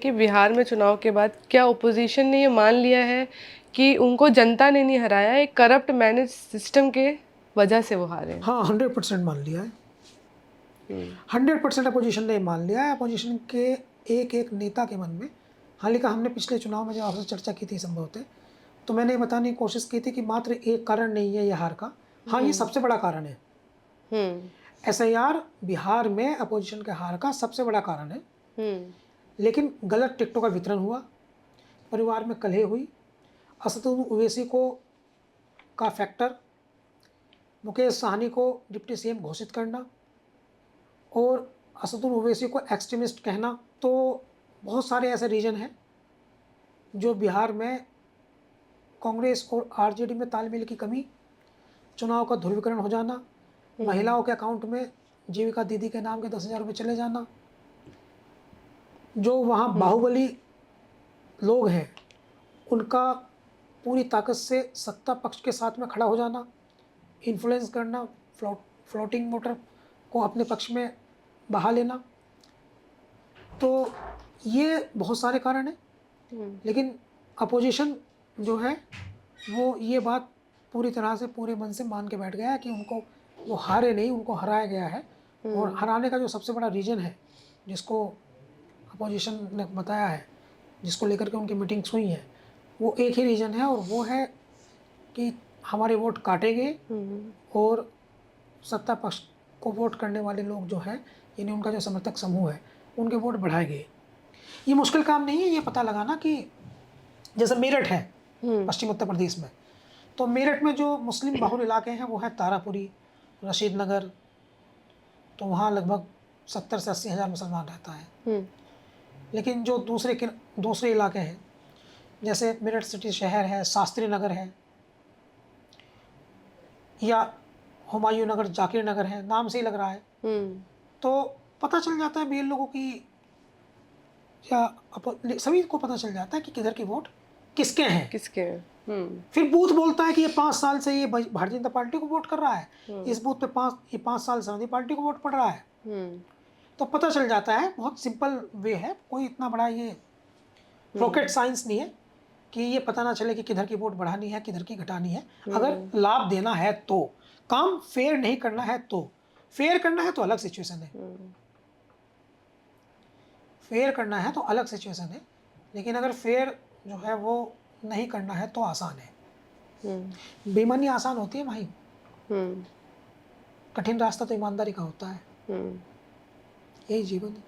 कि बिहार में चुनाव के बाद क्या ओपोजिशन ने ये मान लिया है कि उनको जनता ने नहीं हराया, एक करप्ट मैनेज सिस्टम के वजह से वो हारे हैं? हाँ 100% मान लिया है। 100% अपोजिशन ने मान लिया है। अपोजिशन के एक एक नेता के मन में, हालांकि हमने पिछले चुनाव में जब आपसे चर्चा की थी संभवतः, तो मैंने ये बताने की कोशिश की थी कि मात्र एक कारण नहीं है ये हार का, हाँ ये सबसे बड़ा कारण है। SIR बिहार में अपोजिशन के हार का सबसे बड़ा कारण है। लेकिन गलत टिकटों का वितरण हुआ, परिवार में कलह हुई, असदुद्दीन ओवैसी को का फैक्टर, मुकेश सहनी को डिप्टी CM घोषित करना और असदुद्दीन ओवैसी को एक्सट्रीमिस्ट कहना, तो बहुत सारे ऐसे रीजन हैं जो बिहार में कांग्रेस और RJD में तालमेल की कमी, चुनाव का ध्रुवीकरण हो जाना, महिलाओं के अकाउंट में जीविका दीदी के नाम के 10,000 रुपये चले जाना, जो वहाँ बाहुबली लोग हैं उनका पूरी ताकत से सत्ता पक्ष के साथ में खड़ा हो जाना, इन्फ्लुएंस करना, फ्लोटिंग वोटर को अपने पक्ष में बहा लेना, तो ये बहुत सारे कारण हैं। लेकिन अपोजिशन जो है वो ये बात पूरी तरह से पूरे मन से मान के बैठ गया है कि उनको वो हारे नहीं, उनको हराया गया है। और हराने का जो सबसे बड़ा रीजन है जिसको अपोजिशन ने बताया है, जिसको लेकर के उनकी मीटिंग्स हुई हैं, वो एक ही रीजन है और वो है कि हमारे वोट काटेंगे और सत्ता पक्ष को वोट करने वाले लोग जो हैं, यानी उनका जो समर्थक समूह है, उनके वोट बढ़ाएंगे। ये मुश्किल काम नहीं है ये पता लगाना कि जैसे मेरठ है पश्चिम उत्तर प्रदेश में, तो मेरठ में जो मुस्लिम बहुल इलाके हैं वो है तारापुरी, रशीद नगर, तो वहाँ लगभग 70 से 80 हज़ार मुसलमान रहता है। लेकिन जो दूसरे इलाके हैं, जैसे मेरठ सिटी शहर है, शास्त्री नगर है, या हुमायूं नगर, जाकिर नगर है, नाम से ही लग रहा है, तो पता चल जाता है BL लोगों की, या सभी को पता चल जाता है कि किधर की वोट किसके हैं। फिर बूथ बोलता है कि ये 5 साल से ये भारतीय जनता पार्टी को वोट कर रहा है, इस बूथ पे 5 साल समाजवादी पार्टी को वोट पड़ रहा है, तो पता चल जाता है। बहुत सिंपल वे है, कोई इतना बड़ा ये रॉकेट साइंस नहीं है कि ये पता ना चले कि किधर की वोट बढ़ानी है किधर की घटानी है। अगर लाभ देना है तो, काम फेयर नहीं करना है तो, फेयर करना है तो अलग सिचुएशन है, फेयर करना है तो अलग सिचुएशन है, लेकिन अगर फेयर जो है वो नहीं करना है तो आसान है। बेईमानी आसान होती है भाई, कठिन रास्ता तो ईमानदारी का होता है, यही जीवन है।